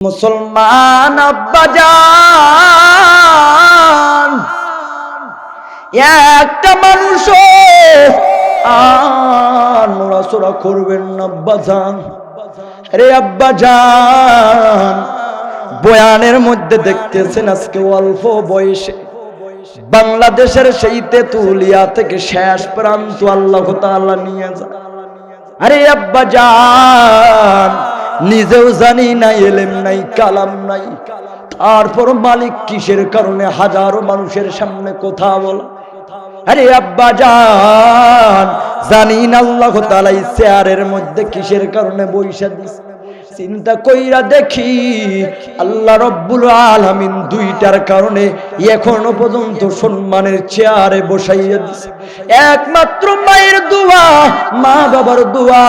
মুসলমান আব্বাজান, একটা মানুষ নড়াচড়া করবেন না আব্বাজান। রে আব্বাজান, বয়ানের মধ্যে দেখতেছেন আজকে অল্প বয়সে বাংলাদেশের সেই তেতুলিয়া থেকে শেষ প্রান্ত আল্লাহ তাআলা নিয়ে যায়। আরে আব্বাজান, নিজেও জানি না, এলেম নাই, কালাম নাই, তারপর মালিক কিসের কারণে হাজারো মানুষের সামনে কথা বলা। আরে আব্বাজান, জানি না আল্লাহ তাআলা এই চেয়ারের মধ্যে কিসের কারণে বইসা দিছে। চিন্তা কইরা দেখি আল্লাহ রব্বুল আলামিন দুইটার কারণে এখনো পর্যন্ত সম্মানের চেয়ারে বসাইয়া দিছে। একমাত্র মায়ের দোয়া, মা বাবার দোয়া,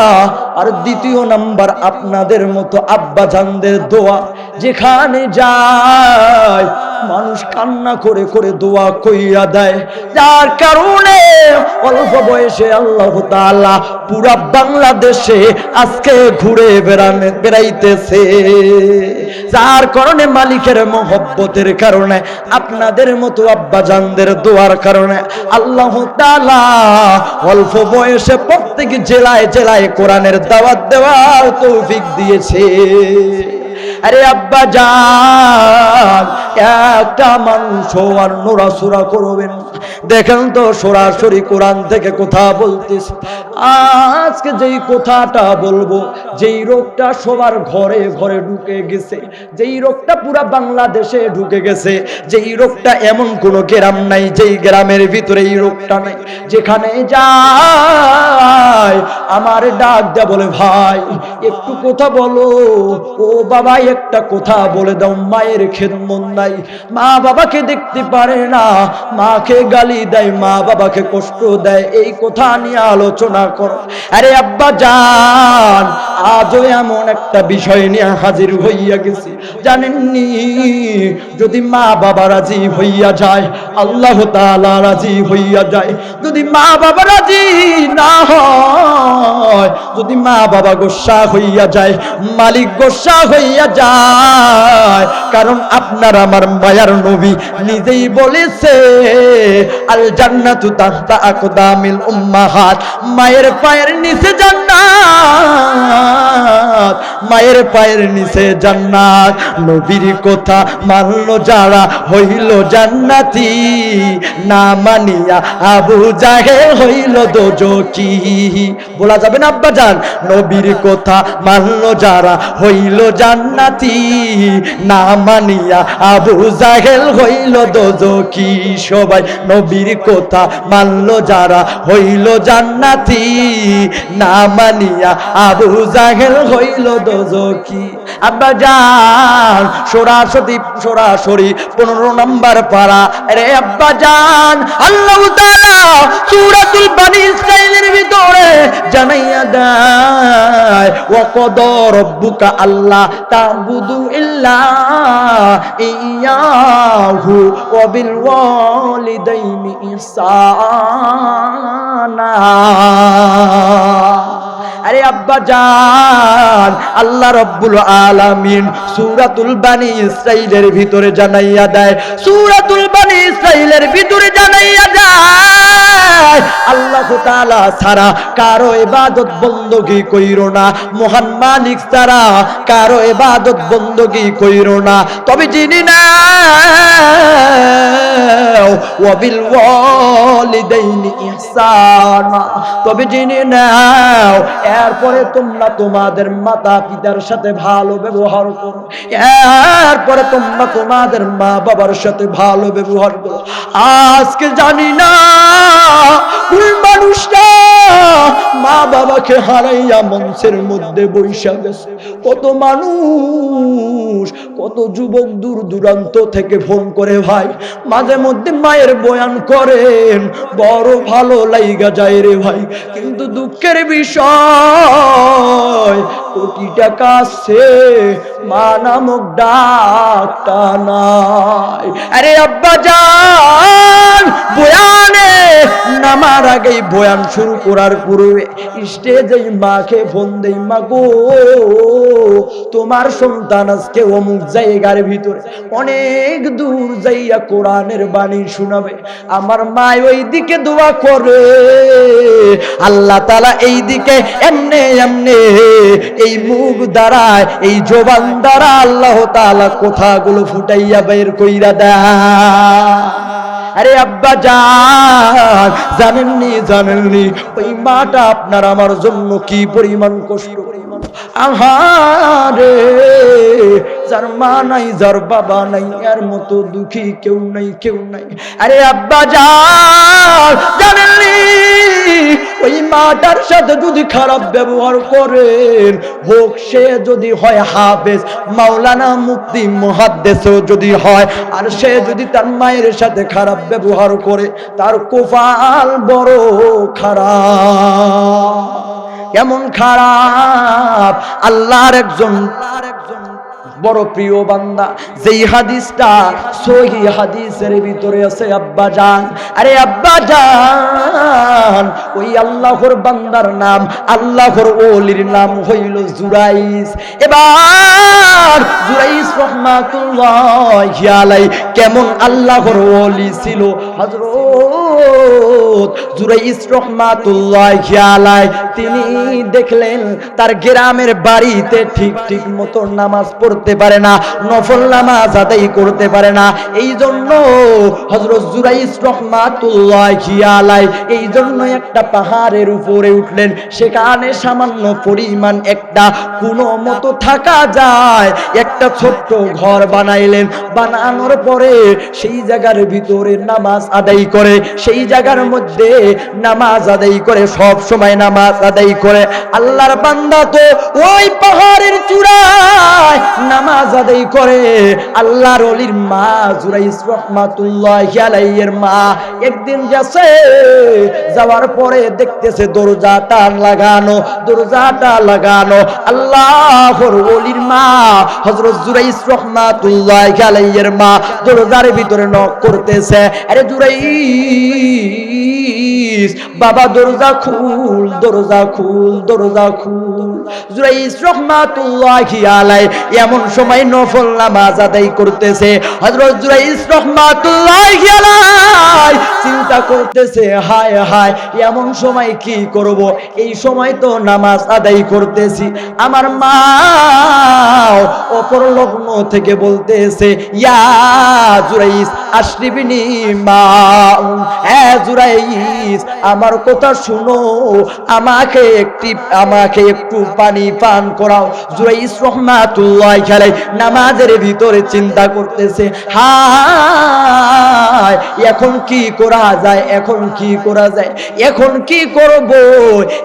আর দ্বিতীয় নাম্বার আপনাদের মতো আব্বাজানদের দোয়া। যেখানে যায় মানুষ কান্না করে করে দোয়া কইরা দেয়, যার কারণে অল্প বয়সে আল্লাহ তাআলা পুরা বাংলাদেশে আজকে ঘুরে বেড়াইতেছে। যার কারণে মালিকের মহব্বতের কারণে, আপনাদের মতো আব্বাজানদের দোয়ার কারণে আল্লাহ তাআলা অল্প বয়সে প্রত্যেক জেলায় জেলায় কোরআনের দাওয়াত দেওয়ার তৌফিক দিয়েছে। আরে আব্বাজান, একটা মানুষ আর নড়াচড়া করবেন। দেখেন তো সরাসরি কোরআন থেকে কথা বলতেছে। আজকে যেই কথাটা বলবো, যেই রোগটা সবার ঘরে ঘরে ঢুকে গেছে, যেই রোগটা পুরা বাংলাদেশে ঢুকে গেছে, যেই রোগটা এমন কোন গ্রাম নাই যেই গ্রামের ভিতরে এই রোগটা নাই। যেখানে যায় আমার ডাক দেয়া বলে, ভাই একটু কথা বলো, ও বাবা একটা কথা বলে দাও। মায়ের খেদমত নাই, মা বাবাকে দেখতে পারে না, মাকে গালি দেয়, মা বাবাকে কষ্ট দেয়, এই কথা নিয়ে আলোচনা করো। আরে আব্বাজান, আজও এমন একটা বিষয় নিয়ে হাজির হইয়া গেছি, জানেননি? যদি মা বাবা রাজি হইয়া যায়, আল্লাহ তাআলা রাজি হইয়া যায়। যদি মা বাবা রাজি না হয়, যদি মা বাবা গোসা হইয়া যায়, মালিক গোসা হইয়া যায়। কারণ আপনার আমার মায়ার নবী নিজেই বলেছে, আল জান্নাতু তাহতা আকদামিল উম্মাহাত, মায়ের পায়ের নিচে জান্নাত, মায়ের পায়ের নিচে জান্নাত। নবীর কথা মানলো যারা হইল জান্নাতি, না মানিয়া আবু জাহেল হইল দোজখী। বলা যাবে না আব্বাজান? নবীর কথা মানলো যারা হইল জান্নাতি, না মানিয়া আবু জাহেল হইল দোজখী। সবাই নবীর কথা মানলো যারা হইল জান্নাতি, না মানিয়া আবু জাহেল হইল দোজখী। আব্বাজান, সরাসরি 15 নম্বর পারা। আরে আব্বাজান, আল্লাহ তাআলা সূরাতুল বনী ইসরাঈলের ভিতরে জানাইয়া দেয়, ওয়া ক্বাদা রাব্বুকা আল্লা তা'বুদু ইল্লা ইয়াহু ওয়া বিল ওয়ালিদাইনি ইহসানা। আরে আব্বাজান, আল্লাহ রব্বুল আলামিন সূরাতুল বনী ইসরাঈলের ভিতরে জানাইয়া দেয়, সূরাতুল বনী ইসরাঈলের ভিতরে জানাইয়া দেয়, আল্লাহ তাআলা ছাড়া কারো ইবাদত বندگی কইরো না, মহান মালিক ছাড়া কারো ইবাদত বندگی কইরো না। তবে যিনি না ওয়া বিল ওয়ালিদাইনি ইহসানা, তবে যিনি নাও এরপরে তোমরা তোমাদের মাতা পিতার সাথে ভালো ব্যবহার করো, এরপরে তোমরা তোমাদের মা বাবার সাথে ভালো ব্যবহার করো। আজকে জানি না কোন মানুষটা মা বাবাকে হারাইয়া মঞ্চের মধ্যে বৈশা গেছে। কত মানুষ কত যুবক দূর দূরান্ত থেকে ফোন করে ভাই মাঝে মধ্যে মায়ের বয়ান করেন, বড় ভালো লাইগা যায় রে ভাই। কিন্তু দুঃখের বিষয় কোটি টাকা আছে, মা নামক ডাকটা নাই। আরে আব্বা জান, বয়ানে নামার আগেই বয়ান শুরু করার পূর্বে স্টেজে মাকে ফোন দেই, মা গো তোমার সন্তান আজকে অমুক জায়গার ভিতরে অনেক দূর যাইয়া কোরআনের বাণী শোনাবে। আমার মা ওই দিকে দোয়া করে, আল্লাহ তাআলা এই দিকে এমনে এমনে এই মুখ দ্বারা এই জবান দ্বারা আল্লাহ তাআলা কথাগুলো ফুটাইয়া বের কইরা দেয়। আরে আব্বা জান, জানেননি ওই মাটা আপনার আমার জন্য কি পরিমাণ কষ্ট। আহারে, যার মা নাই যার বাবা নাই এর মতো দুঃখী কেউ নাই। আরে আব্বা জান, জানেননি ওই মাটার সাথে যদি খারাপ ব্যবহার করেন, হোক সে যদি হয় হাফেজ, মাওলানা, মুফতি, মুহাদ্দিসও যদি হয়, আর সে যদি তার মায়ের সাথে খারাপ ব্যবহার করে, তার কপাল বড় খারাপ। কেমন খারাপ! আল্লাহর একজন বড় প্রিয় বান্দা, যেই হাদিসটা সহিহ হাদিসের ভিতরে আছে আব্বা জান। আরে আব্বা জান, ওই আল্লাহর বান্দার নাম, আল্লাহর ওলির নাম হইল জুরাইস। এবার জুরাইস রাহমাতুল্লাহি আলাইহি কেমন আল্লাহর ওলি ছিল হযরত জুরাইস রাহমাতুল্লাহি আলাইহি। তিনি দেখলেন তার গ্রামের বাড়িতে ঠিক মতো নামাজ পড়তে পারে না, নফল নামাজ আদায় করতে পারে না। এই জন্য হযরত জুরাইস রাহমাতুল্লাহি আলাইহি এই জন্য একটা পাহাড়ের উপরে উঠলেন, সেখানে সামান্য পরিমাণ একটা কোনো মতো থাকা যায় একটা ছোট্ট ঘর বানাইলেন। বানানোর পরে সেই জায়গার ভিতরে নামাজ আদায় করে, সেই জায়গার মধ্যে নামাজ আদায় করে, সব সময় নামাজ আদায় করে। আল্লাহর বান্দা তো ওই পাহাড়ের চূড়ায় নামাজ আদায় করে। আল্লাহর ওলির মা জুরাইস রাহমাতুল্লাহি আলাইহির মা একদিন গেছে, যাওয়ার পরে দেখতেছে দরজাটা লাগানো। আল্লাহর ওলির মা হযরত জুরাইস রাহমাতুল্লাহি আলাইহির মা দরজার ভিতরে নক করতেছে। আরে জুরাইস বাবা, দরজা খুল। জুরাইস রাহমাতুল্লাহি আলাইহি এমন সময় নফল নামাজ আদায় করতেছে। হযরত জুরাইস রাহমাতুল্লাহি আলাইহি চিন্তা করতেছে, হায় এমন সময় কি করব? এই সময় তো নামাজ আদায় করতেছি। আমার মা অপর লগ্ন থেকে বলতেছে, ইয়া জুরাইস আশরিবিনি মা, জুরাইস আমার কথা শুনো, আমাকে একটু পানি পান করাও। জুরাইস রাহমাতুল্লাহি আলাইহি নামাজের ভিতরে চিন্তা করতেছে, হায় এখন কি করা যায়, এখন কি করব?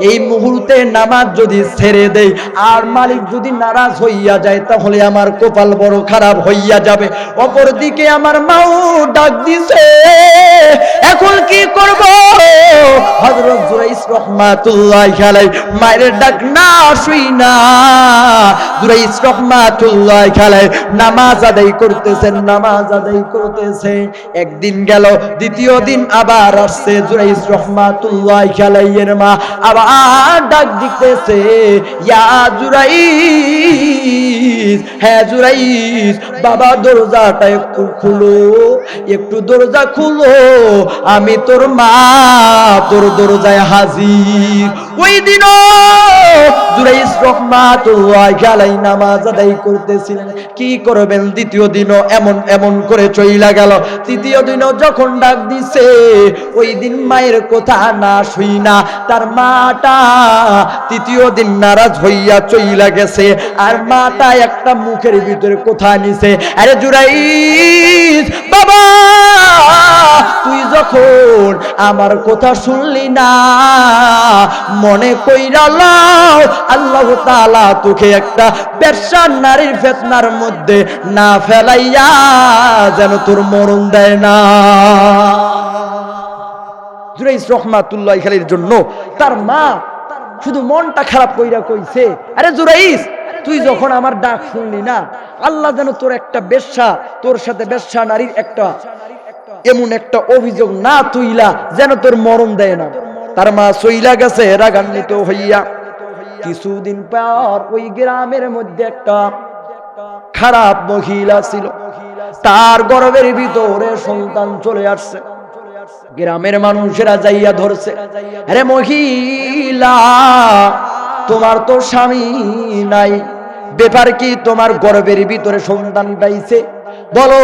এই মুহূর্তে নামাজ যদি ছেড়ে দেই আর মালিক যদি নারাজ হইয়া যায়, তাহলে আমার কপাল বড় খারাপ হইয়া যাবে। অপরদিকে আমার মাও ডাক দিছে, এখন কি করব? হযরত জুরাইস রাহমাতুল্লাহি আলাইহি মায়ের ডাক না শুইনা জুরাইস রাহমাতুল্লাহি আলাইহি নামাজ আদায় করতেছে। একদিন গেল, দ্বিতীয় দিন আবার আসছে জুরাইস রাহমাতুল্লাহি আলাইহির মা আবার ডাক দিতেছে, ইয়া জুরাইস, হ্যাঁ জুরাইস বাবা, দরজাটা একটু দরজা খুলো, আমি তোর মা তোর দরজায় হাজির। ওই দিনও জুরাইস রাহমাতুল্লাহি আলাইহি নামাজ আদায় করতেছিলেন। কি করবেন? দ্বিতীয় দিনও এমন করে চইলা গেল। তৃতীয় দিনও যখন ডাক দিছে, ওই দিন মায়ের কথা না শুইনা তার মাটা তৃতীয় দিন নারাজ হইয়া চইলা গেছে। আর মাটা একটা মুখের ভিতরে কথা নিছে, আরে জুরাইস বাবা, তুই যখন আমার কথা শুনলি না, মনে কইরা লও আল্লাহ তাআলা তোকে একটা বেশ্যা নারীর ফিতনার মধ্যে না ফেলাইয়া যেন তোর মরণ দেয় না। জুরাইজ রাহমাতুল্লাহি আলাইহির জন্য তার মা শুধু মনটা খারাপ কইরা কইছে, আরে জুরাইজ তুই যখন আমার ডাক শুনলি না, আল্লাহ যেন তোর একটা বেশ্যা, তোর সাথে বেশ্যা নারীর একটা এমন একটা অভিযোগ না তুইলা যেন তোর মরণ দেয় না। তার মা চইলা গেছে রাগান্বিত হইয়া। কিছুদিন পর ওই গ্রামের মধ্যে একটা খারাপ মহিলা ছিল, তার গর্ভের ভিতরে সন্তান চলে আসছে। গ্রামের মানুষেরা যাইয়া ধরছে, আরে মহিলা তোমার তো স্বামী নাই, ব্যাপার কি? তোমার গর্ভের ভিতরে সন্তান পাইছে, বলো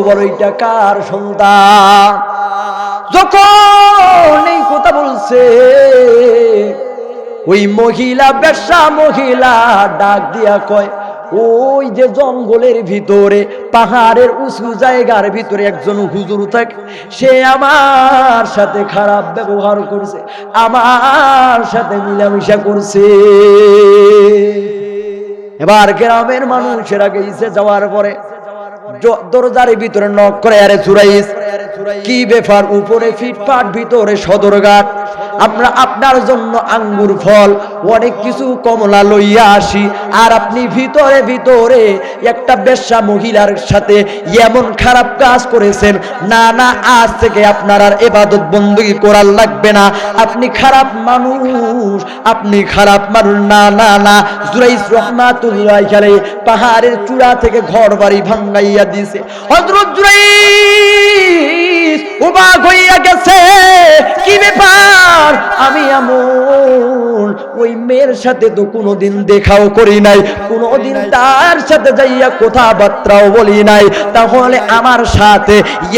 বলো এটা কার সন্তান? যখন এই কথা বলছে ওই মহিলা, বেশ্যা মহিলা ডাক দিয়া কয়, ওই যে জঙ্গলের ভিতরে পাহাড়ের উঁচু জায়গার ভিতরে একজন হুজুর থাকে, সে আমার সাথে খারাপ ব্যবহার করছে, আমার সাথে মিলামিশা করছে। এবার গ্রামের মানুষেরা গেছে, যাওয়ার পরে দরজার ভিতরে নক করে, আরে জুরাইজ কি ব্যাপার? উপরে ফিটফাট, ভিতরে সদরঘাট, আমরা আপনার জন্য আঙ্গুর ফল অনেক কিছু কমলা লইয়া আসি, আর আপনি ভিতরে ভিতরে একটা বেশ্যা মহিলার সাথে এমন খারাপ কাজ করেছেন। না না, আজ থেকে আপনার আর ইবাদত বندگی করার লাগবে না, আপনি খারাপ মানুষ, আপনি খারাপ মানুষ। না না না, জুরাইজ রাহমাতুল্লাহি আলাইহি পাহাড়ের চূড়া থেকে ঘর বাড়ি ভাঙাইয়া দিয়েছে। হযরত জুরাইজ অবাক হইয়া গেছে, কি ব্যাপার? আমি এমন ওই মেয়ের সাথে তো কোনোদিন দেখাও করি নাই, কোনোদিন তার সাথে যাইয়া কথাবার্তাও বলি নাই, তাহলে আমার সাথে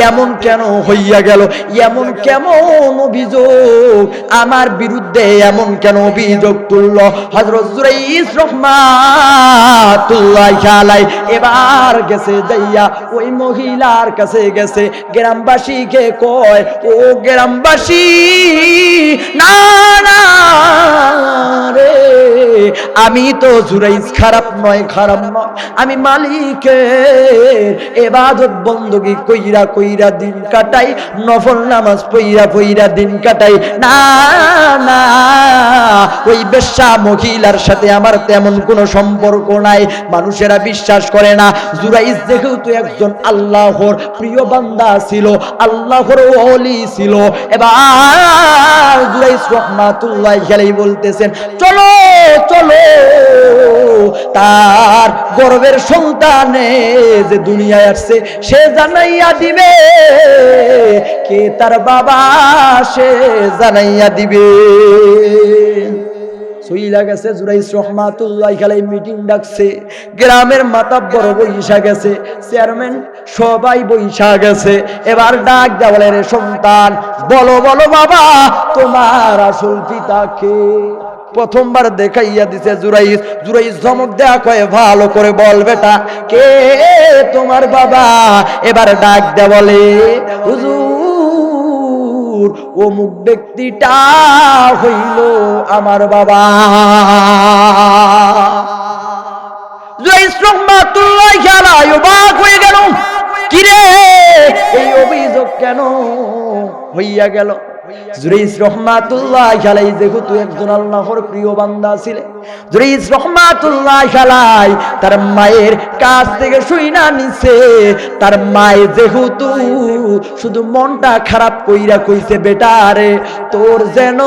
এমন কেন হইয়া গেল? এমন কেমন অভিযোগ আমার বিরুদ্ধে, এমন কেন অভিযোগ তুলল হযরত জুরাইজ রাহমাতুল্লাহি আলাইহি? এবার গেছে যাইয়া ওই মহিলার কাছে গেছে, গ্রামবাসীকে কয়, ও গ্রামবাসী, না না রে, আমি তো জুরাইজ খারাপ নয়, খারাপ নয়, আমি মালিকের ইবাদত বندگی কইরা কইরা দিন কাটাই, নফল নামাজ পইরা পইরা দিন কাটাই। না না, ওই বেশ্যা মহিলার সাথে আমার তেমন কোনো সম্পর্ক নাই। মানুষেরা বিশ্বাস করে না। জুরাইজ যেহেতু একজন আল্লাহর প্রিয় বান্দা ছিল, আল্লাহর ওলি ছিল, এবার জুরাইজ রাহমাতুল্লাহি আলাইহি বলতেছেন, চলো চলো, তার গর্ভের সন্তানে যে দুনিয়ায় আসছে সে জানাইয়া দিবে, কে তার বাবা সে জানাইয়া দিবে। সইলা গেছে। জুরাইজ রাহমাতুল্লাহি আলাইহি মিটিং ডাকছে, গ্রামের মাতাব্বর বইসা গেছে, চেয়ারম্যান সবাই বইসা গেছে। এবার ডাক দেয়া বলে, রে সন্তান, বলো বলো বাবা, তোমার আসল পিতা কে? প্রথমবার দেখাইয়া দিছে জুরাইজ। জুরাইজ ধমক দেয়া কয়, ভালো করে বল বেটা, কে তোমার বাবা? এবার ডাক দেয়া বলে, হুজুর, অমুক ব্যক্তিটা হইল আমার বাবা। জুরাইজ রাহমাতুল্লাহি আলাইহি অবাক হয়ে গেল, কিরে এই অভিযোগ কেন হইয়া গেল? জুরাইজ রাহমাতুল্লাহি আলাইহি যেহেতু একজন আল্লাহর প্রিয় বান্দা ছিলেন, জুরাইজ রাহমাতুল্লাহি আলাইহি তার মায়ের কাছ থেকে শুইনা নিছে। তার মায়ে যেহেতু শুধু মনটা খারাপ কইরা কইছে, বেটা রে, তোর যেন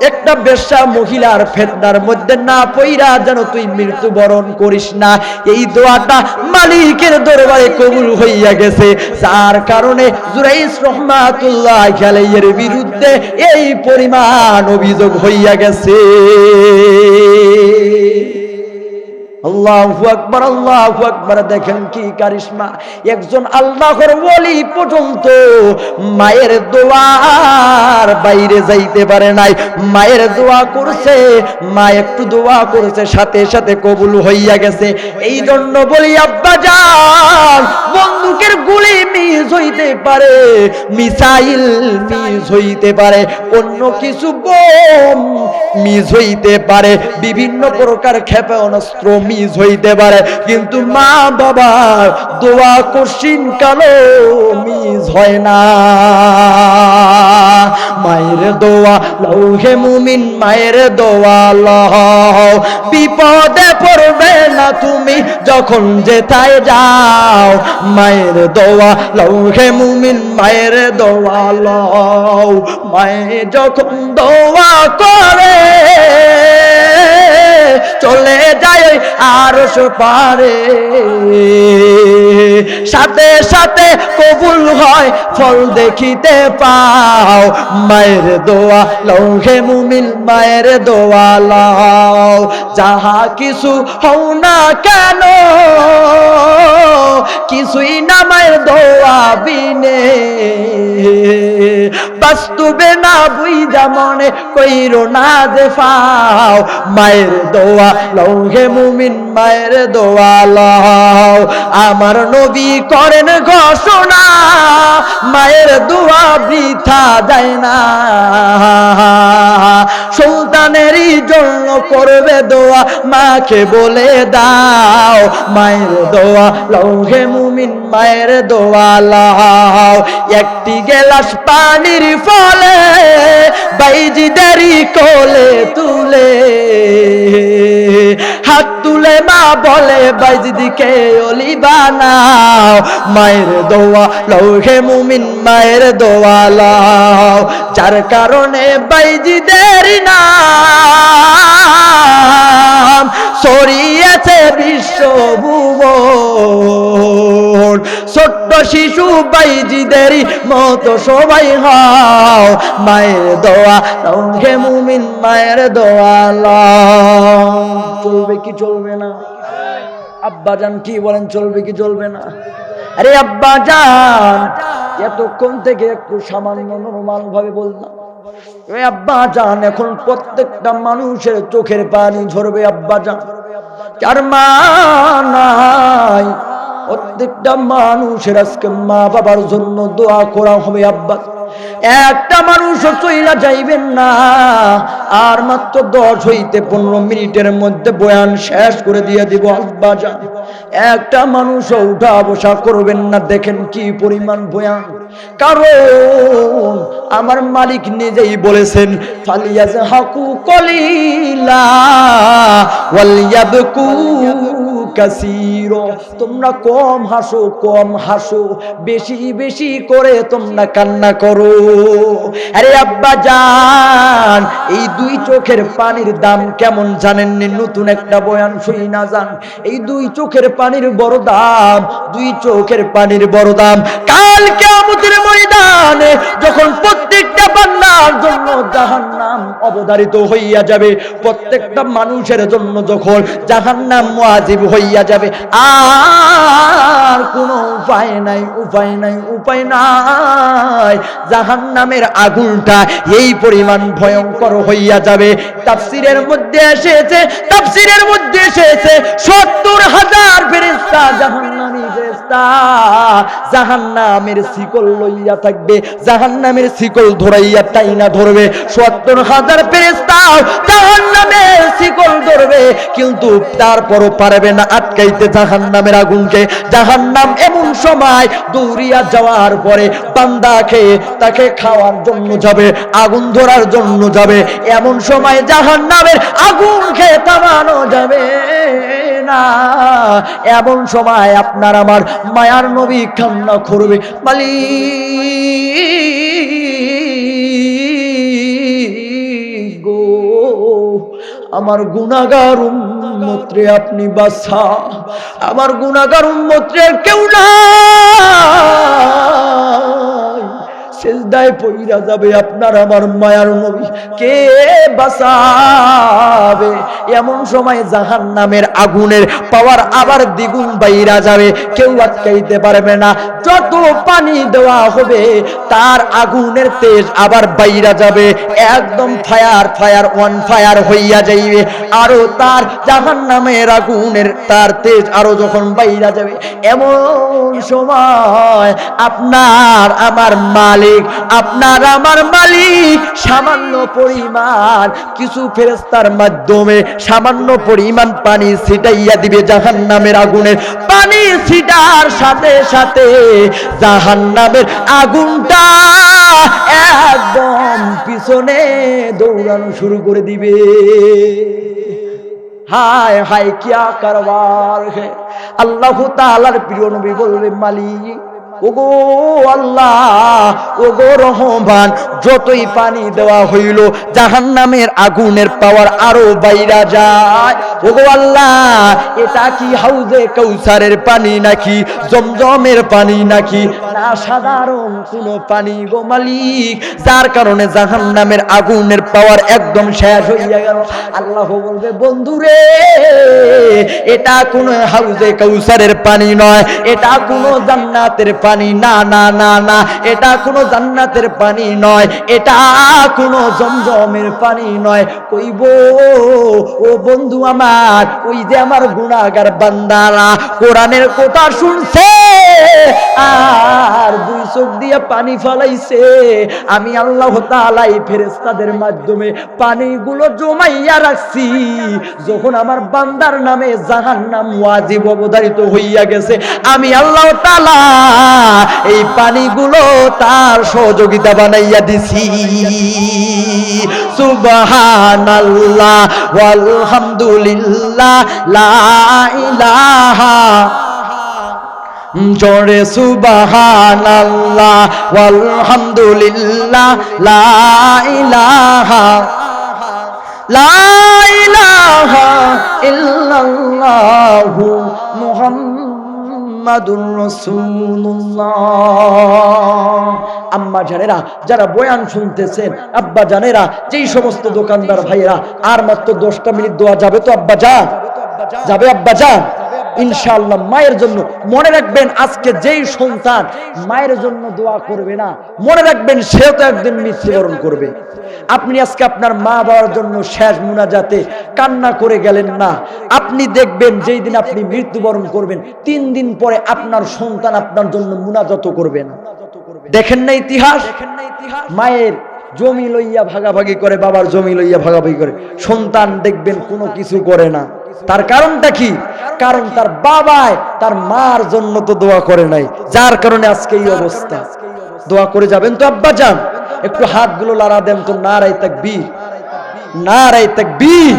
একটা বেশ্যা মহিলার ফিতনার মধ্যে না পইরা যেন তুই মৃত্যুবরণ করিস না, এই দোয়াটা মালিকের দরবারে কবুল হইয়া গেছে। যার কারণে জুরাইজ রাহমাতুল্লাহি আলাইহির বিরুদ্ধে এই পরিমাণ অভিযোগ হইয়া গেছে। আল্লাহু আকবার, আল্লাহু আকবার। দেখেন কি কারিশমা, একজন আল্লাহর ওলি পর্যন্ত মায়ের দোয়ার বাইরে যাইতে পারে নাই। মায়ের দোয়া করছে, মা একটু দোয়া করেছে, সাথে সাথে কবুল হইয়া গেছে। এই জন্য বলি আব্বা জান, বন্ধু টঙ্কের গুলি মিস হইতে পারে, মিসাইল মিস হইতে পারে, অন্য কিছু বোম মিস হইতে পারে, বিভিন্ন প্রকার ক্ষেপণাস্ত্র মিস হইতে পারে, কিন্তু মা বাবার দোয়া কঠিন কালো মিস হয় না। মায়ের দোয়া লও হে মুমিন, মায়ের দোয়া লও, বিপদে পড়বে না তুমি যখন যেথায় যাও। মায়ের দোয়া লও হে মুমিন, মায়ের দোয়া লও। মায়ে যখন দোয়া করে চলে যায় আরশ পারে, সাথে সাথে কবুল হয় ফল দেখিতে পাও। মায়ের দোয়া লও হে মুমিন, মায়ের দোয়া লও। যাহা কিছু হও না কেন কিছুই না মায়ের দোয়া বিনে, বাস্তবে না বুঝা মনে কইরো না যে পাও। মায়ের দোয়া লও হে মুমিন, মায়ের দোয়া লও। আমার নবী করেন ঘোষণা, মায়ের দোয়া বৃথা যায় না। সুলতানেরই জন্য করবে দোয়া, মাকে বলে দাও। মায়ের দোয়া লও হে মুমিন, মায়ের দোয়া লও। একটি গেলাস পানির ফলে বাইজিদেরই কোলে তুলে, হাত তুলে মা বলে বাইজিদিকে ওলি বানাও। মায়ের দোয়া লও হে মুমিন, মায়ের দোয়া লও। যার কারণে বাইজিদের নাম ছড়িয়েছে বিশ্বভুবন, ছোট্ট শিশু বাইজিদেরই মতো সবাই হও। মায়ের দোয়া লও হে মুমিন, মায়ের দোয়া লও। চলবে কি চলবে না? আব্বাজান কি বলেন, চলবে কি চলবে না? আরে আব্বাজান এতক্ষণ থেকে একটু সামান্য নরমাল ভাবে বললাম, আব্বাজান এখন প্রত্যেকটা মানুষের চোখের পানি ঝরবে। আব্বাজান যার মা নাই, প্রত্যেকটা মানুষের আজকে মা বাবার জন্য দোয়া করা হবে। আব্বা একটা মানুষও চইলা যাইবেন না, আর মাত্র 10 হইতে 15 মিনিটের মধ্যে বয়ান শেষ করে দিয়ে দিব। আব্বাজান একটা মানুষও উঠা বসা করবেন না, দেখেন কি পরিমাণ বয়ান। কারণ আমার মালিক নিজেই বলেছেন, ফালিয়াজহাকু কলিলা ওয়ালিয়াবকু কাসীরা। তোমরা কম হাসো, কম হাসো, বেশি বেশি করে তোমরা কান্না করো। আরে আব্বাজান এই 2 চোখের পানির দাম কেমন জানেননি? নতুন একটা বয়ান শুই না যান। এই 2 চোখের পানির বড় দাম, 2 চোখের পানির বড় দাম। কাল কিয়ামতের ময়দানে যখন প্রত্যেকটা বান্দার জন্য জাহান্নাম অবধারিত হইয়া যাবে, প্রত্যেকটা মানুষের জন্য যখন জাহান্নাম ওয়াজিব হইয়া যাবে, আর কোনো উপায় নাই, উপায় নাই, উপায় নাই। জাহান্নামের আগুনটা এই পরিমাণ ভয়ঙ্কর হইয়া যাবে। তাফসীরের মধ্যে এসেছে, 70,000 ফেরেশতা, জাহান্নামী ফেরেশতা জাহান্নামের শিকল লইয়া থাকবে, জাহান্নামের শিকল ধরাইয়া টাইনা ধরবে। 70,000 ফেরেশতা জাহান্নামের শিকল ধরবে, কিন্তু তারপরও পারবে না আটকাইতে জাহান্নামের আগুনকে। জাহান্নাম এমন সময় দৌড়িয়া যাওয়ার পরে বান্দাকে তাকে খাওয়ার জন্য যাবে, আগুন ধরার জন্য যাবে, এমন সময় জাহান্নামের আগুন খেয়ে থামানো যাবে না। এমন সময় আপনার আমার মায়ার নবী কান্না করবে, মালিক গো, আমার গুনাহগার উম্মত রে আপনি বাঁচা, আমার গুনাহগার উম্মত রে কেউ নাই, সিজদায় পইরা যাবে, আপনি আপনার আমার মায়ার নবী কে বাঁচাবে? এমন সময় জাহান্নামের আগুনের পাওয়ার আবার দ্বিগুণ বাইরা যাবে, কেউ আটকাইতে পারবে না। যত পানি দেওয়া হবে তার আগুনের তেজ আবার বাইরা যাবে, একদম ফায়ার ফায়ার ওয়ান ফায়ার হইয়া যাইবে। আরো তার জাহান্নামের আগুনের তার তেজ আরো যখন বাইরা যাবে, এমন সময় আপনার আমার মালিক, আপনার আমার মালিক সামান্য পরিমাণ কিছু ফেরেশতার মাধ্যমে সামান্য পরিমাণ পানি ছিটাইয়া দিবে জাহান্নামের আগুনের। পানি ছিটার সাথে সাথে জাহান্নামের আগুনটা একদম পিছনে দৌড়ানো শুরু করে দিবে। হায় হায় কিয়া কারবার হে। আল্লাহ তাআলার প্রিয় নবী বললেন, মালিক ওগো আল্লাহ, ওগো রহমান, যতই পানি দেওয়া হইল জাহান্নামের আগুনের পাওয়ার আরো বাইরা যায়। ওগো আল্লাহ, এটা কি হাউজে কাউসারের পানি নাকি জমজমের পানি নাকি না সাধারণ কোন পানি গো মালিক, যার কারণে জাহান্নামের আগুনের পাওয়ার একদম শেষ হইয়া গেল। আল্লাহ বলবে, বন্ধুরে এটা কোন হাউজে কাউসারের পানি নয়, এটা কোন জান্নাতের পানি না, না না না, এটা কোন জান্নাতের পানি নয়, এটা কোন জমজমের পানি নয়। কইব ও বন্ধু আমার, ওই যে আমার গুনাহগার বান্দারা কোরআনের কথা শুনছে আর দুই চোখ দিয়ে পানি ফলাইছে, আমি আল্লাহ তাআলা এই ফেরেশতাদের মাধ্যমে পানিগুলো জমাইয়া রাখছি। যখন আমার বান্দার নামে জাহান্নাম ওয়াজিব অবধারিত হইয়া গেছে, আমি আল্লাহ তাআলা এই পানিগুলো তার সহযোগিতা বানাইয়া দিছি। সুবহানাল্লাহ ওয়ালহামদুলিল্লাহ লা ইলাহা, জোরে সুবহানাল্লাহ ওয়ালহামদুলিল্লাহ লা ইলাহা, লা ইলাহা ইল্লাল্লাহু মুহাম্মাদুর রাসূলুল্লাহ। আম্মা জানেরা, যারা বয়ান শুনতেছেন, আব্বা জানেরা, যেই সমস্ত দোকানদার ভাইয়েরা, আর মাত্র 10টা মিনিট দোয়া যাবে তো আব্বা জান? যাবে আব্বা জান? ইনশাআল্লাহ। মায়ের জন্য মনে রাখবেন, আজকে যেই সন্তান মায়ের জন্য দোয়া করবে না, মনে রাখবেন সেও তো একদিন মৃত্যুবরণ করবে। আপনি আজকে আপনার মা বাবার জন্য শেষ মুনাজাতে কান্না করে গেলেন না, আপনি দেখবেন যেই দিন আপনি মৃত্যুবরণ করবেন 3 দিন পরে আপনার সন্তান আপনার জন্য মুনাজাত করবে না। দেখেন না ইতিহাস? মায়ের জমি লইয়া ভাগাভাগি করে, বাবার জমি লইয়া ভাগাভাগি করে, সন্তান দেখবেন কোনো কিছু করে না। তার কারণটা কি? কারণ তার বাবায় তার মার জন্য তো দোয়া করে নাই, যার কারণে আজকে এই অবস্থা। দোয়া করে যাবেন তো আব্বা জান? একটু হাতগুলো লাড়া দেন তো। নারায়ে তাকবীর, নারায়ে তাকবীর।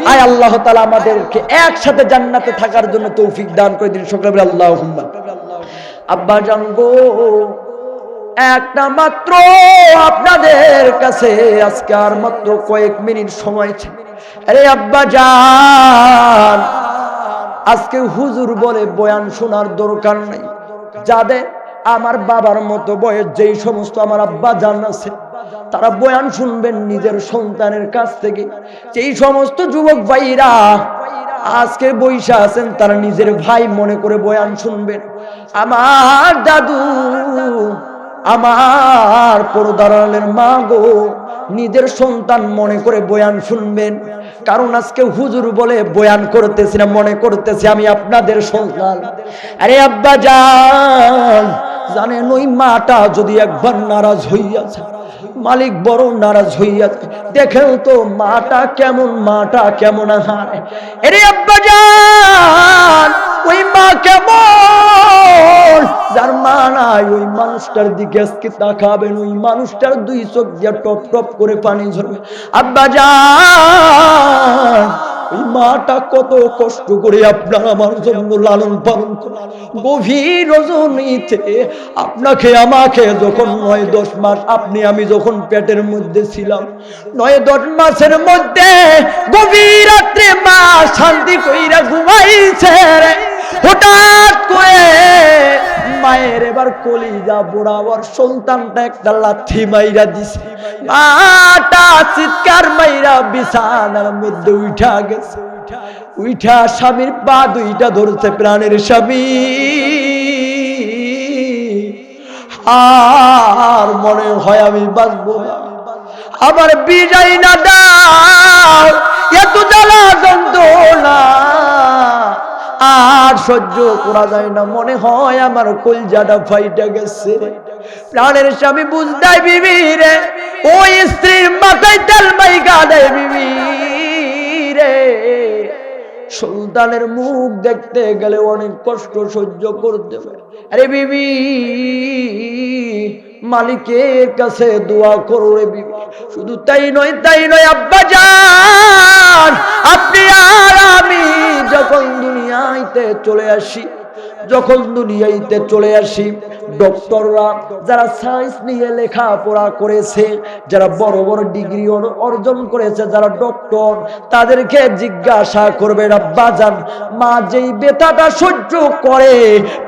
আয় আল্লাহ তাআলা আমাদেরকে একসাথে জান্নাতে থাকার জন্য তৌফিক দান করে দিন। সকলে বলি আল্লাহুম্মা। আব্বা জান গো, একটা মাত্র আপনাদের কাছে আজকে আর মাত্র কয়েক মিনিট সময় ছিল। আরে আব্বা জান, আজকে হুজুর বলে বয়ান শোনার দরকার নাই। যাদের আমার বাবার মতো বয়স, যেই সমস্ত আমার আব্বা জান আছে, তারা বয়ান শুনবেন নিজের সন্তানের কাছ থেকে। যেই সমস্ত যুবক ভাইরা আজকে বৈশা আছেন, তারা নিজের ভাই মনে করে বয়ান শুনবেন। আমার দাদু, আমার পরদারালের মা গো, নিজের সন্তান মনে করে বয়ান শুনবেন। কারণ আজকে হুজুর বলে বয়ান করতেছি না, মনে করতেছি আমি আপনাদের সন্তান। আরে আব্বা জান, জানেন ওই মাটা যদি একবার নারাজ হইয়াছে, মালিক বড় নারাজ হইয়াছে, দেখেন তো মাটা কেমন, মাটা কেমন হায়। আরে আব্বা জান, ওই মা কেমন, যার মা নাই ওই মানুষটার দিকে আজকে তাকাবেন, ওই মানুষটার 2 চোখ দিয়ে টপ টপ করে পানি ঝরবে। আব্বা জান, ওই মাটা কত কষ্ট করে আপনার আমার জন্য লালন পালন করে, গভীর রজনীতে আপনাকে আমাকে যখন 9-10 মাস, আপনি আমি যখন পেটের মধ্যে ছিলাম, 9-10 মাসের মধ্যে গভীর রাত্রে মা শান্তি কইরা ঘুমাইছে। হঠাৎ করে মায়ের এবার কলিজা বরাবর সন্তানটা একটা লাথি মাইরা দিছে, মাটা চিৎকার মাইরা বিছানার মধ্যে উঠা গেছে। উঠা স্বামীর পা দুইটা ধরছে, প্রাণের স্বামী আর মনে হয় আমি বাঁচবো না, আমার বিজয় না দাও, এত জ্বালা যন্ত্রণা আর সহ্য করা যায় না, মনে হয় আমার কলজাটা ফাইটা গেছে। প্রাণের স্বামী বুঝদাই বিবি রে, ওই স্ত্রীর মাথায় তেল মাইকা দেয় বিবি রে। সুলতানের মুখ দেখতে গেলে অনেক কষ্ট সহ্য করতে পারে। আরে বিবি, মালিকের কাছে দোয়া করো রে বিবি। শুধু তাই নয় আব্বা জান, আপনি আর আমি যখন দুনিয়াতে চলে আসি, ডক্টররা যারা সায়েন্স নিয়ে লেখাপড়া করেছে, যারা বড় বড় ডিগ্রি অর্জন করেছে, যারা ডক্টর, তাদেরকে জিজ্ঞাসা করবেন আব্বা জান, মা যেই ব্যথাটা সহ্য করে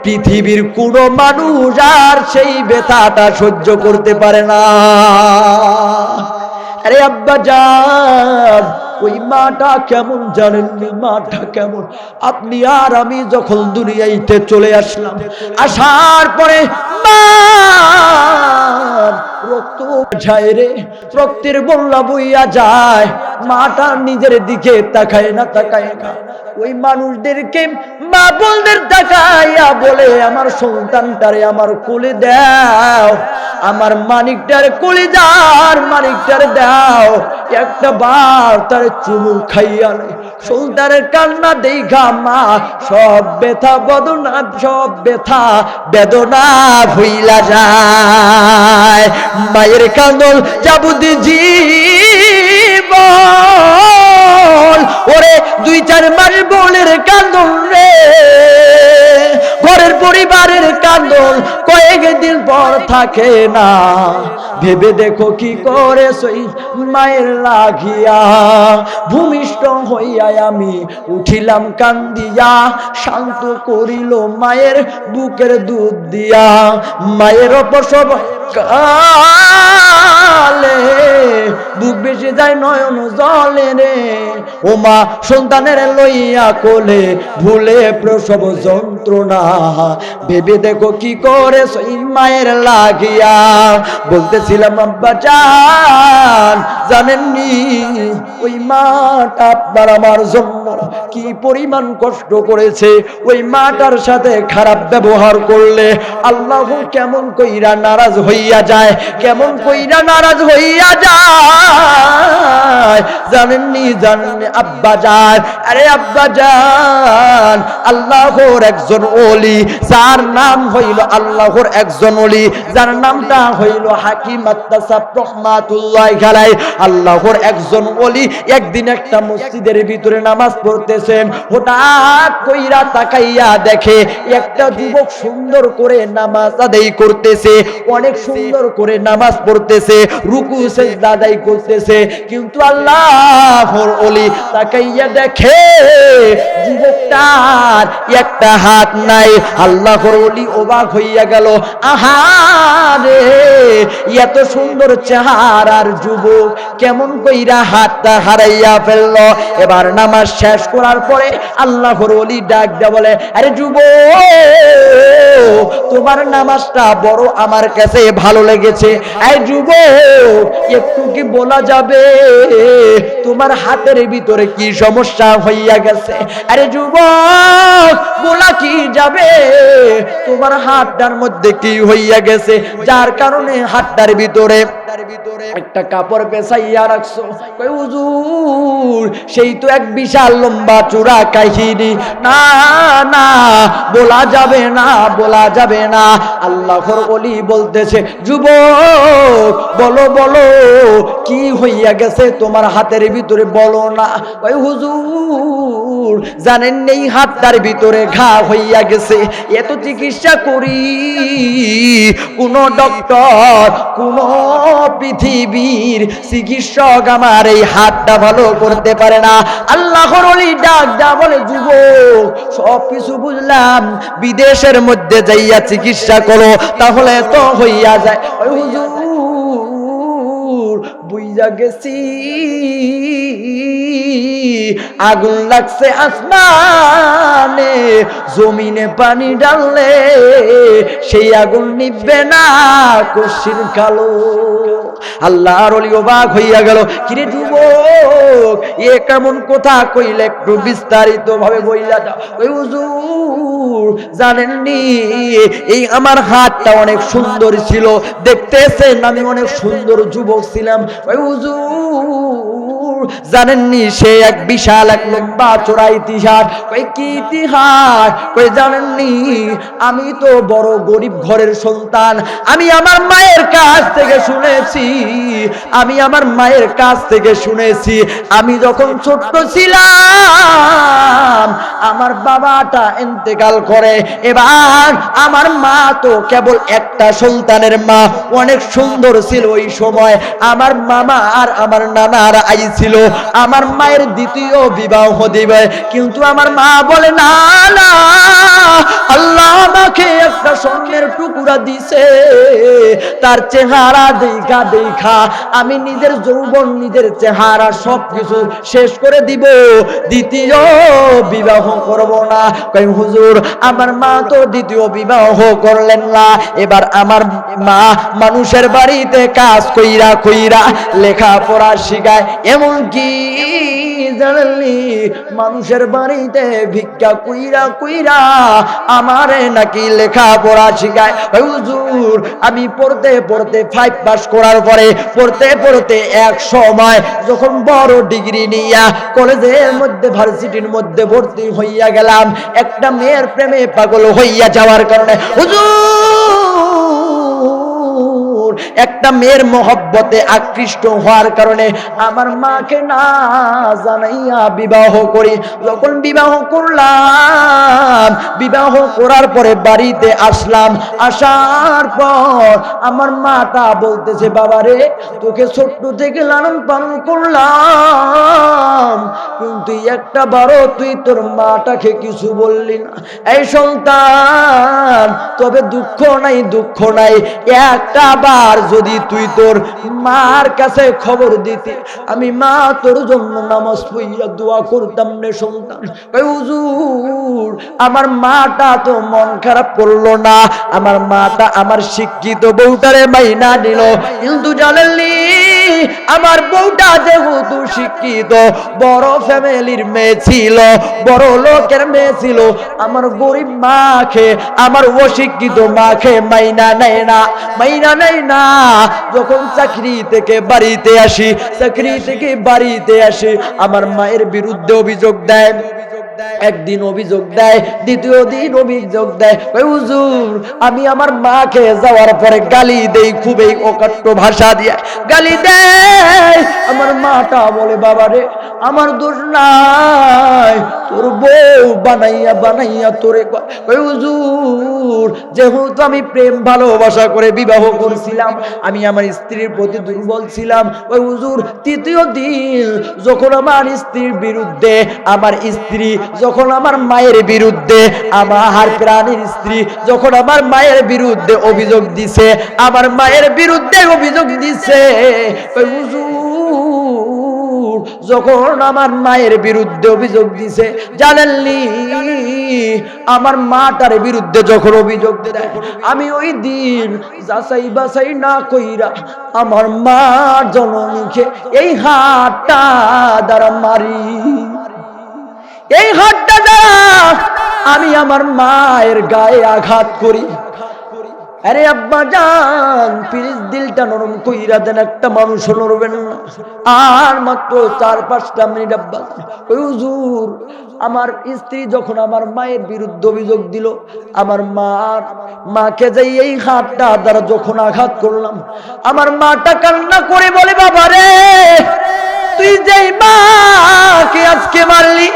পৃথিবীর কোনো মানুষ আর সেই ব্যথাটা সহ্য করতে পারে না। আরে আব্বা জান, ওই মাটা কেমন জানেননি? মাটা কেমন? আপনি আর আমি যখন দুনিয়াতে চলে আসলাম, আসার পরে রক্ত যায় রে, রক্তের বন্যা বইয়া যায়, মাটা নিজের দিকে তাকায় না। ওই মানুষদেরকে মা বোনদের তাকাইয়া বলে, আমার সন্তানটারে আমার কোলে দাও, আমার মানিকটার কলিজার মানিকটার দাও, একটা বার তার চুমু খাইয়া নেই। সন্তানের কান্না দেখা মা সব ব্যথা বেদনা ভুইলা যায়। মায়ের কান্দল যাবতীয় জীবন, ওরে 2-4 মাস বোনের কান্দল রে, ঘরের পরিবারের কান্দল কয়েকদিন পর থাকে না। ভেবে দেখো কি করে সেই মায়ের লাগিয়া, ভূমিষ্ঠ হইয়া আমি উঠিলাম কান্দিয়া, শান্ত করিল মায়ের বুকের দুধ দিয়া। মায়ের অপসব কালে বুক বেশি যায় নয়ন জলে রে, ও মা সন্তানের লইয়া কোলে ভুলে প্রসব যন্ত্রণা। ভেবে দেখো কি করে সেই মায়ের লাগিয়া। বলতেছিলাম আব্বা জান, জানেননি ওই মাটা আপনার আমার জন্য কি পরিমাণ কষ্ট করেছে? ওই মাটার সাথে খারাপ ব্যবহার করলে আল্লাহ কেমন কইরা নারাজ হইয়া যায়, জানেননি আব্বা জান? আরে আব্বা জান, আল্লাহর একজন ওলি, যার নাম হইল আল্লাহর একজন ওলি, যার নামটা হইল হাকিম আত্তাসাব রহমাতুল্লাহি আলাইহি। আল্লাহর একজন ওলি একদিন একটা মসজিদের ভিতরে নামাজ পড়তেছেন, হঠাৎ কইরা তাকাইয়া দেখে একটা যুবক সুন্দর করে নামাজ আদায় করতেছে, অনেক সুন্দর করে নামাজ পড়তেছে, রুকু সিজদা আদায় করতেছে, কিন্তু আল্লাহর ওলি তাকাইয়া দেখে যুবকটার একটা হাত নাই। আল্লাহর ওলি অবাক হইয়া গেল, আহারে এত সুন্দর চেহারার যুবক কেমন কইরা হাতটা হারাইয়া ফেলল। এবার নামাজ শেষ করার পরে আল্লাহর ওলি ডাক দেয়া বলে, আরে যুবক, তোমার নামাজটা বড় আমার কাছে ভালো লেগেছে। এই যুবক, একটু কি বলা যাবে তোমার হাতের ভিতরে কি সমস্যা হইয়া গেছে? আরে যুবক, বলা কি যাবে তোমার হাতটার মধ্যে কি হইয়া গেছে, যার কারণে হাতটার ভিতরে একটা কাপড় পেছাইয়া রাখছো? কই হুজুর, সেই তো এক বিশাল লম্বা চূড়া কাহিনী। না না, বলা যাবে না। আল্লাহর ওলি বলতেছে, যুবক বলো কি হইয়া গেছে তোমার হাতের ভিতরে, বলো না। ওই হুজুর, জানেন নেই হাতটার ভিতরে ঘা হইয়া গেছে, এত চিকিৎসা করি, কোন ডক্টর কোন পৃথিবীর চিকিৎসক আমার এই হাতটা ভালো করতে পারে না। আল্লাহর ওলি ডাক দেয়া বলে, যুবক সব কিছু বুঝলাম, বিদেশের মধ্যে যাইয়া চিকিৎসা করো, তাহলে তো হইয়া যায়। ওই হুজুর বুইজা গেছি, আগুন লাগছে আসমানে, জমিনে পানি ডাললে সেই আগুন নিভবে না, কশিন কালো। আল্লাহর ওলি অবাক হইয়া গেল, কিরে যুবক এ কেমন কথা কইলে, একটু বিস্তারিত ভাবে বইলা দাও। ওই হুজুর জানেননি, এই আমার হাতটা অনেক সুন্দর ছিল, দেখতেছেন আমি অনেক সুন্দর যুবক ছিলাম। ওই হুজুর জানেননি, সে এক বিশাল এক লম্বা চোরা ইতিহাস। কই কি ইতিহাস? কই জানেননি, আমি তো বড় গরিব ঘরের সন্তান। আমি আমার মায়ের কাছ থেকে শুনেছি, আমি যখন ছোট্ট ছিলাম আমার বাবাটা ইন্তেকাল করে। এবার আমার মা তো কেবল একটা সন্তানের মা, অনেক সুন্দর ছিল ওই সময়। আমার মামা আর আমার নানার আই ছিল, আমার মায়ের দ্বিতীয় বিবাহ দিবে, কিন্তু আমার মা বলে না না, আল্লাহ আমাকে একটা স্বর্ণের টুকরা দিছে, তার চেহারা দেখা আমি নিজের যৌবন, নিজের চেহারা সবকিছু শেষ করে দিব, দ্বিতীয় বিবাহ করব না। কই হুজুর আমার মা তো দ্বিতীয় বিবাহ করলেন না। এবার আমার মা মানুষের বাড়িতে কাজ কইরা লেখাপড়া শিখায়, এমন কি জানেননি, মানুষের বাড়িতে ভিক্ষা কইরা আমারে নাকি লেখাপড়া শিখায়। হুজুর আমি পড়তে 5 পাস করার পরে পড়তে এক সময় যখন বড় ডিগ্রি নিয়া কলেজের মধ্যে ভার্সিটির মধ্যে ভর্তি হইয়া গেলাম, একটা মেয়ের প্রেমে পাগল হইয়া যাওয়ার কারণে হুজুর একটা মেয়ের মহব্বতে আকৃষ্ট হওয়ার কারণে আমার মাকে না জানাইয়া বিবাহ করি। যখন বিবাহ করলাম, বিবাহ করার পরে বাড়িতে আসলাম, আসার পর আমার মাটা বলতেছে, বাবা রে তোকে ছোট্ট থেকে লালন পালন করলাম, কিন্তু একটা বারো তুই তোর মাটাকে কিছু বললি না। এই সন্তান তবে দুঃখ নাই, একটা বার যদি তুই তোর মার কাছে খবর দিতি, আমি মা তোর জন্য নামাজ পড়িয়া দোয়া করতাম রে সন্তান। কই হুজুর আমার মাটা তো মন খারাপ করলো না, আমার মাটা আমার শিক্ষিত বউটারে মাইনা দিল, কিন্তু জানেননি আমার বউটা যেহেতু শিক্ষিত বড় ফ্যামিলির মেয়ে ছিল, বড় লোকের মেয়ে ছিল, আমার গরিব মাকে, আমার অশিক্ষিত মাকে মাইনা নেয় না। যখন চাকরি থেকে বাড়িতে আসি আমার মায়ের বিরুদ্ধে অভিযোগ দেয়, একদিন অভিযোগ দেয়, দ্বিতীয় দিন অভিযোগ দেয়। ওই হুজুর আমি আমার মাকে যাওয়ার পরে গালি দেই, খুবই অকট্য ভাষা দিয়ে গালি দেয়। আমার মাটা বলে, বাবা রে আমার দোষ নাই, তোর বউ বানাইয়া তোরে। ওই হুজুর যেহেতু আমি প্রেম ভালোবাসা করে বিবাহ করছিলাম, আমি আমার স্ত্রীর প্রতি দুর্বল ছিলাম। ওই হুজুর তৃতীয় দিন যখন আমার স্ত্রীর বিরুদ্ধে, আমার স্ত্রী যখন আমার মায়ের বিরুদ্ধে, আমার প্রাণীর স্ত্রী যখন আমার মায়ের বিরুদ্ধে অভিযোগ দিছে, ওই হুজুর যখন আমার মায়ের বিরুদ্ধে অভিযোগ দিছে, জানেননি আমার মাটার বিরুদ্ধে যখন অভিযোগ দেয়, আমি ওই দিন যাচাই বাছাই না কইরা আমার মার জননীকে এই হাতটা দ্বারা মারি, এই হাতটা দ্বারা আমি আমার মায়ের গায়ে আঘাত করি। আরে আব্বা জান প্লিজ দিলটা নরম কইরা দেন, একটা মানুষ নড়বেন না, আর মাত্র 4-5টা মিনিট আব্বা। ওই হুজুর আমার স্ত্রী যখন আমার মায়ের বিরুদ্ধে অভিযোগ দিল, আমার মাকে যাই এই হাতটা দ্বারা যখন আঘাত করলাম, আমার মাটা কান্না করে বলে, বাবা রে তুই যেই মাকে আজকে মারলি,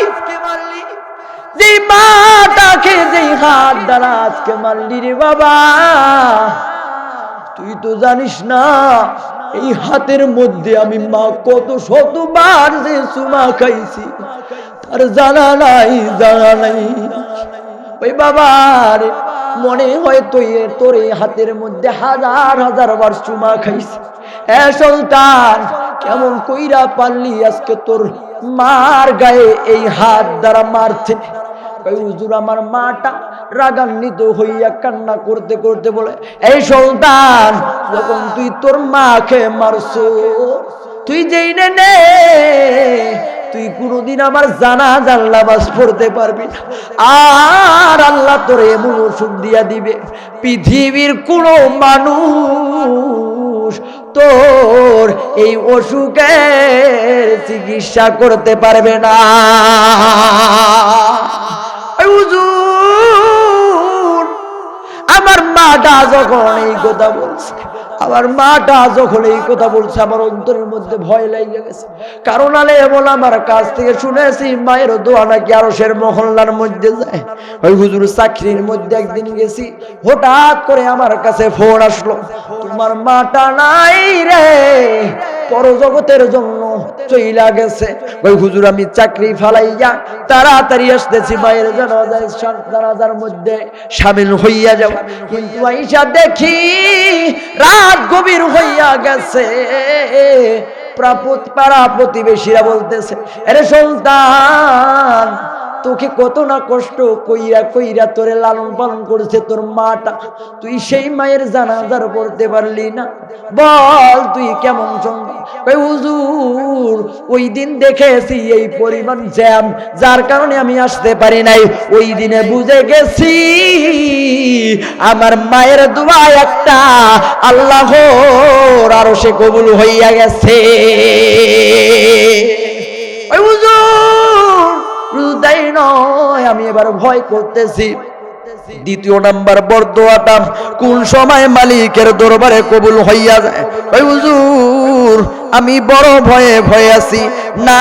যেই মাটাকে যেই হাত দ্বারা আজকে মারলি রে বাবা, তুই তো জানিস না এই হাতের মধ্যে আমি মা কত শতবার যে চুমা খাইছি তার জানা নাই। ওই বাবার মনে হয় তোর এই হাতের মধ্যে হাজার হাজার বার চুমা খাইছি। এ সন্তান, কেমন কইরা পারলি আজকে তোর মার গায়ে এই হাত দ্বারা মারতে? ওই হুজুর, আমার মাটা রাগান্বিত হইয়া কান্না করতে করতে বলে, এই সন্তান, যখন তুই তোর মাকে মারছো, তুই যেই নে তুই কোনদিন আমার জানাজার নামাজ পড়তে পারবি না। আর আল্লাহ তোর এমন ওষুধ দিয়া দিবে, পৃথিবীর কোন মানুষ তোর এই অসুখের চিকিৎসা করতে পারবে না। হুজুর, আমার মাটা যখন এই কথা বলছে, আমার অন্তরের মধ্যে ভয় লেগে গেছে। কারণ আলেমুল আমার কাছ থেকে শুনেছি মায়ের দোয়া নাকি আরশের মহল্লার মধ্যে যায়। ওই হুজুর চাকরির মধ্যে একদিন গেছি, হঠাৎ করে আমার কাছে ফোন আসলো, তোমার মাটা নাই রে, পরজগতের জন্য চইলা গেছে। ওই হুজুর, আমি চাকরি ফালাইয়া তাড়াতাড়ি আসতেছি মায়ের জানাজার মধ্যে শামিল হইয়া যাব, কিন্তু আইসা দেখি রাত গভীর হইয়া গেছে। পাড়া প্রতিবেশীরা বলতেছে, আরে সন্তান, তোকে কত না কষ্ট কইরা তোরে লালন পালন করেছে তোর মাটা, তুই সেই মায়ের জানাজার পড়তে পারলি না? বল তুই কেমন সন্তান? ওই হুজুর, ওই দিন দেখেছি এই পরিমাণ জ্যাম, যার কারণে আমি আসতে পারি নাই। ওই দিনে বুঝে গেছি আমার মায়ের দোয়া একটা আল্লাহর আরশে কবুল হইয়া গেছে। ওই হুজুর, তাই নয়, আমি এবার ভয় করতেছি। দ্বিতীয় নাম্বার বরদোয়াটা কোন সময় মালিকের দরবারে কবুল হইয়া যায়। ওই হুজুর, আমি বড় ভয়ে আছি, না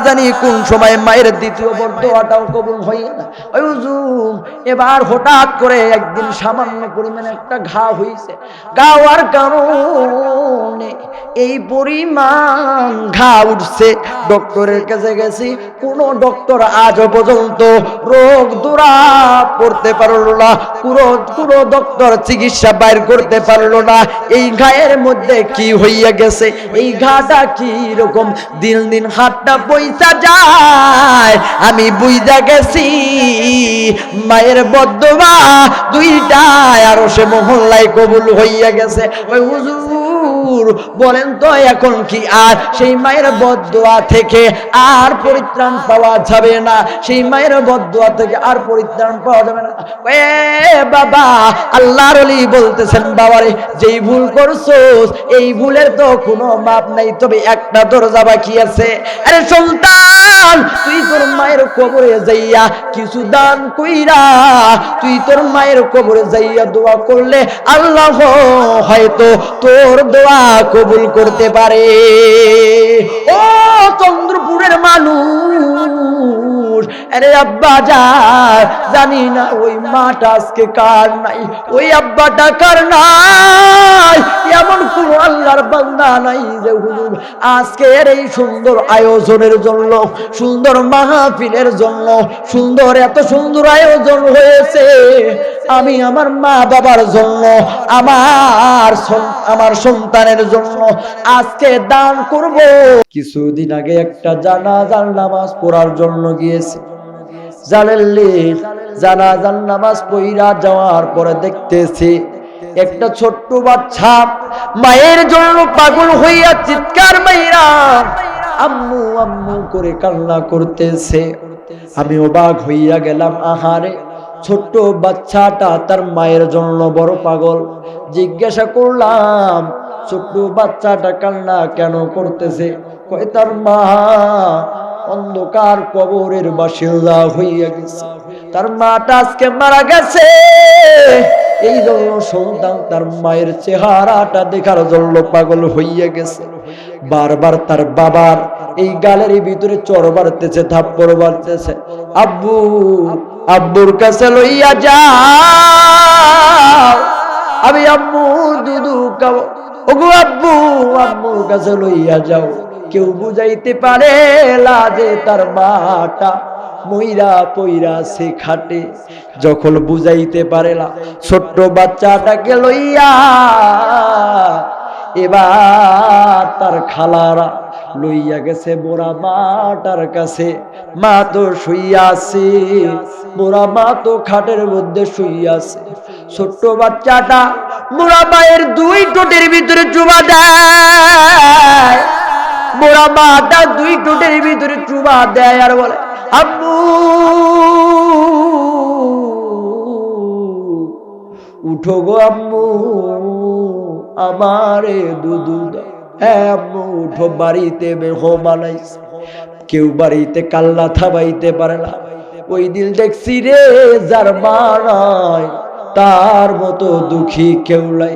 জানি কোন সময় মায়ের দ্বিতীয় বরদোয়াটাও কবুল হইয়া যায়। ওই হুজুর, এবার হঠাৎ করে একদিন সামান্য পরিমাণে একটা ঘা হইছে, ঘা হওয়ার কারণে এই পরিমাণ ঘা উঠছে, ডক্টরের কাছে গেছি, কোন ডক্টর আজও পর্যন্ত রোগ দূরা করতে পারলো না, কোন ডক্টর চিকিৎসা বাইর করতে পারলো না এই ঘায়ের মধ্যে কি হইয়া গেছে, এই ঘাটা কি রকম দিন দিন হাতটা পয়সা যায়। আমি বুঝা গেছি মায়ের বদদোয়া দুইটাই আরশে মহল্লায় কবুল হইয়া গেছে। ওই হুজুর, বলেন তো এখন কি আর সেই মায়ের বদদোয়া থেকে আর পরিত্রাণ পাওয়া যাবে না? সেই মায়ের বদদোয়া থেকে আর পরিত্রাণ পাওয়া যাবে না? এ বাবা, আল্লাহর ওলি বলতেছেন, বাবারে, যেই ভুল করছোস এই ভুলের তো কোনো মাপ নাই, তবে একটা দরজা বাকি আছে। আরে সন্তান, তুই তোর মায়ের কবরে যাইয়া কিছু দান কইরা তুই তোর মায়ের কবরে যাইয়া দোয়া করলে আল্লাহ হয়তো তোর দোয়া কবুল করতে পারে। ও চন্দ্রপুরের মানুষ, আরে আব্বা জানি না ওই মাটা আজকে কার নাই, ওই আব্বাটা কার নাই, এমন কোন আল্লাহর বান্দা নাই যে হুজুর আজকের এই সুন্দর আয়োজনের জন্য, সুন্দর মাহফিলের জন্য, এত সুন্দর আয়োজন হয়েছে, আমি আমার মা বাবার জন্য, আমার সন্তানের জন্য আজকে দান করব। কিছুদিন আগে একটা জানাজার নামাজ পড়ার জন্য গিয়েছি, জানাজার নামাজ পড়া যাওয়ার পরে দেখতেছি একটা ছোট্ট বাচ্চা মায়ের জন্য পাগল হইয়া চিৎকার মাইরা আম্মু আম্মু করে কান্না করতেছে। আমি অবাক হইয়া গেলাম, আহারে, ছোট্ট বাচ্চাটা তার মায়ের জন্য বড় পাগল। জিজ্ঞাসা করলাম, ছোট্ট বাচ্চাটা কান্না কেন করতেছে? কয় তার মা অন্ধকার কবরের বাসিন্দা হইয়া গেছে, তার মাটা আজকে মারা গেছে, এই জন্য সন্তান তার মায়ের চেহারাটা দেখার জন্য পাগল হইয়া গেছে। বারবার তার বাবার এই গালের ভিতরে চর বাড়তেছে, থাপ্পড় বাড়তেছে। আব্বুর কাছে লইয়া যাও, আমি আম্মুর দুধু খাবো। ও ওগো আব্বু, আম্মুর কাছে লইয়া যাও। কেউ বুঝাইতে পারে লাজে তার মাটা মইরা পইরা সে খাটে। যখন বুঝাইতে পারে না, ছোট্ট বাচ্চাটাকে লইয়া এবার তার খালারা লইয়া গেছে বুড়া মাটার কাছে। মা তো শুইয়া আছে, বুড়া মা তো খাটের মধ্যে শুইয়া আছে। ছোট্ট বাচ্চাটা বুড়া মায়ের দুই ঠোঁটের ভিতরে চুমা দেয়। বুড়া মাটা দুই ঠোঁটের ভিতরে চুমা দেয় আর বলে, আম্মু উঠো গো আম্মু, আমারে দুধু দাও। হ্যাঁ আম্মু উঠো, বাড়িতে মেহমান আইছে। কেউ বাড়িতে কাল্লা থাবাইতে পারে না। ওই দিন দেখছি রে, যার মা নাই তার মতো দুঃখী কেউ নাই।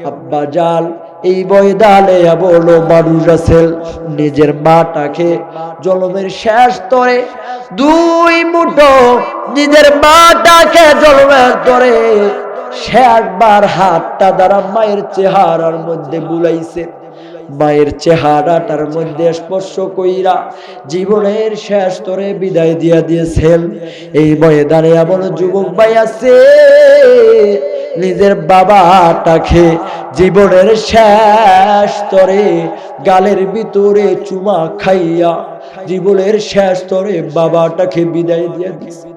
আব্বা জান এই ময়দানে বলো মানুষ আছে নিজের মাটাকে জলমের শেষ তরে দুই মুঠো নিজের মাটাকে জলমের তরে শেষবার হাতটা দ্বারা মায়ের চেহারার মধ্যে বুলাইছে। মায়ের চেহারাটার মধ্যে স্পর্শ কইরা জীবনের শেষ স্তরে বিদায় দিয়া দিয়েছেন। এই ময়দানে এমন যুবক ভাই আছে নিজের বাবাটাকে জীবনের শেষ স্তরে গালের ভিতরে চুমা খাইয়া জীবনের শেষ স্তরে বাবাটাকে বিদায় দিয়া দিয়েছে।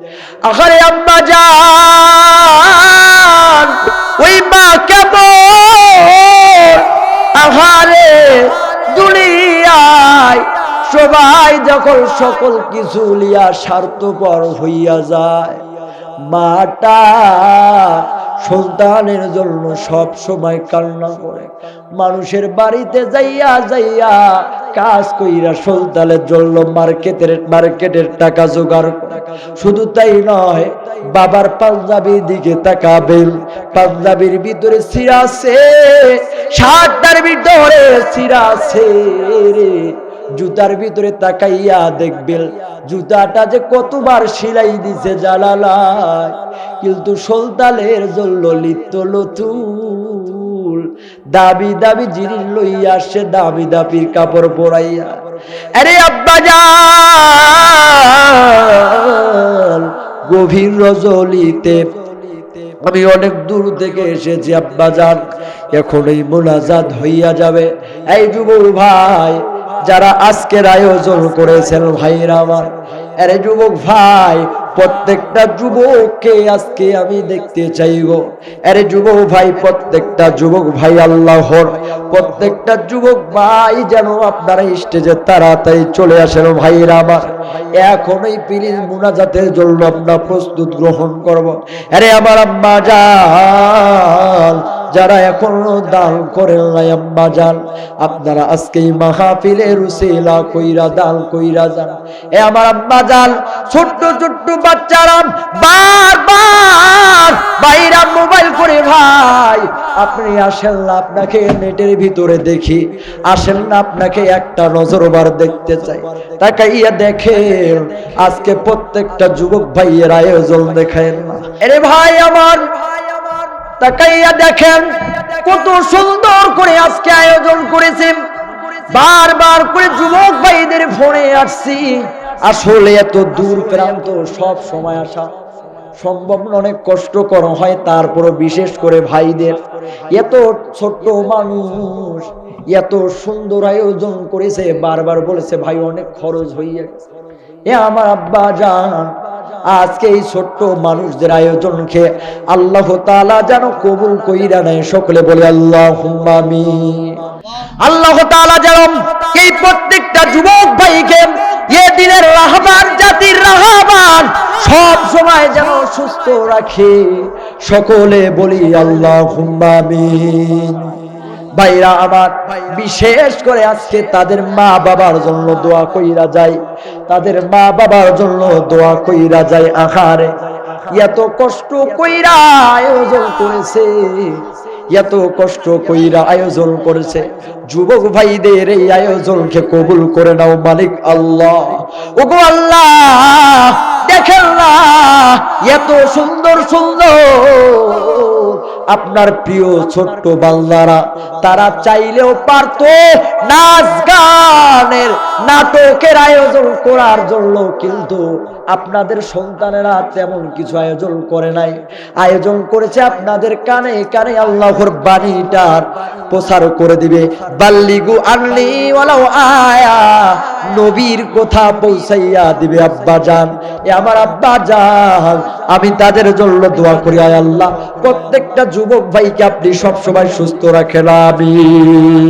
আরে আম্মা জান, ওই মা কেমন আহারে দুনিয়ায় সবাই যখন সকল কিছু লিয়া স্বার্থপর হইয়া যায়, মাটা সন্তানের জন্য সব সময় কান্না করে। মানুষের বাড়িতে যাইয়া যাইয়া কাজ কইরা সন্তানের জন্য মার্কেটের টাকা জোগাড় করে। শুধু তাই নয়, বাবার পাঞ্জাবির দিকে তাকাবেন, পাঞ্জাবির ভিতরে ছিঁড়া আছে, শার্টটার ভিতরে ছিঁড়া আছে রে। জুতার ভিতরে তাকাইয়া দেখবেন জুতাটা যে কতবার সেলাই দিছে জানালায়, কিন্তু সন্তানের জন্য লিপ্ত লতুল দাবি দাবি জিনিস লইয়া আসে, দাবি দাবির কাপড় পরাইয়া। আরে আব্বা জান, গভীর রজনীতে আমি অনেক দূর থেকে এসেছি আব্বা জান, এখন এই মোনাজাত হইয়া যাবে। এই যুবক ভাই যারা আজকের আয়োজন করেছেন ভাইরা আমার, আরে যুবক ভাই প্রত্যেকটা যুবককে আজকে আমি দেখতে চাইব। আরে যুবক ভাই, প্রত্যেকটা যুবক ভাই আল্লাহর প্রত্যেকটা যুবক ভাই যেন আপনারা স্টেজে তাড়াতাড়ি চলে আসেন ভাইরা আমার। এখন এই প্লিজ মুনাজাতের জন্য আমরা প্রস্তুত গ্রহণ করব। আরে আমার আম্মা জান যারা এখনো দান করেন নাই, আম্মা জান আপনারা আজকে এই মাহফিলের উসিলা কইরা দান কইরা যান। এ আমার আম্মা জান, ছোট্ট ছোট্ট বাচ্চারা বারবার বাইরা মোবাইল করে, ভাই আপনি আসেন না, আপনাকে নেটের ভিতরে দেখি, আসেন না আপনাকে একটা নজরবার দেখতে চাই। তাকাইয়া দেখেন আজকে প্রত্যেকটা যুবক ভাইয়ের আয়োজন দেখেন না। আরে ভাই আমার তাকাইয়া দেখেন কত সুন্দর করে আজকে আয়োজন করেছেন। বারবার করে যুবক ভাইদের ফোনে আসছি, আসলে এত দূর প্রান্ত সব সময় আসা সম্ভব না, অনেক কষ্টকর হয়। তারপরও বিশেষ করে ভাইদের এত ছোট্ট মানুষ এত সুন্দর আয়োজন করেছে, বারবার বলেছে ভাই অনেক খরচ হইয়া গেছে। এ আমার আব্বা জান, আজকে এই ছোট্ট মানুষদের আয়োজনকে আল্লাহ তাআলা যেন কবুল কইরা নেয়। সকলে বলে আল্লাহুম্মা আমিন। আল্লাহ তাআলা যেন এই প্রত্যেকটা যুবক ভাইকে এ দিনের রাহবার, জাতির রাহবার সব সময় যেন সুস্থ রাখে। সকলে বলি আল্লাহুম্মা আমিন। ভাইরা আমার, বিশেষ করে আজকে তাদের মা বাবার জন্য দোয়া কইরা যায়, তাদের মা বাবার জন্য দোয়া কইরা যায়। আহারে এত কষ্ট কইরা আয়োজন করেছে, এত কষ্ট কইরা আয়োজন করেছে। যুবক ভাইদের এই আয়োজনকে কবুল করে নাও মালিক আল্লাহ। ওগো আল্লাহ, দেখেন না এত সুন্দর সুন্দর আপনার প্রিয় ছোট্ট বান্দারা তারা চাইলেও পারতো নাচ গানের নাটকের আয়োজন করার জন্য, কিন্তু আপনাদের সন্তানেরা তেমন কিছু আয়োজন করে নাই। আয়োজন করেছে আপনাদের কানে কানে আল্লাহর বাণীটার প্রচার করে দিবে। বাল্লিগু আনলি ওয়ালাউ আয়া, নবীর কথা পৌঁছাইয়া দিবে আব্বাজান। এ আমার আব্বাজান, আমি তাদের জন্য দোয়া করি, আয় আল্লাহ প্রত্যেকটা যুবক ভাইকে আপনি সবসময় সুস্থ রাখেন, আমিন।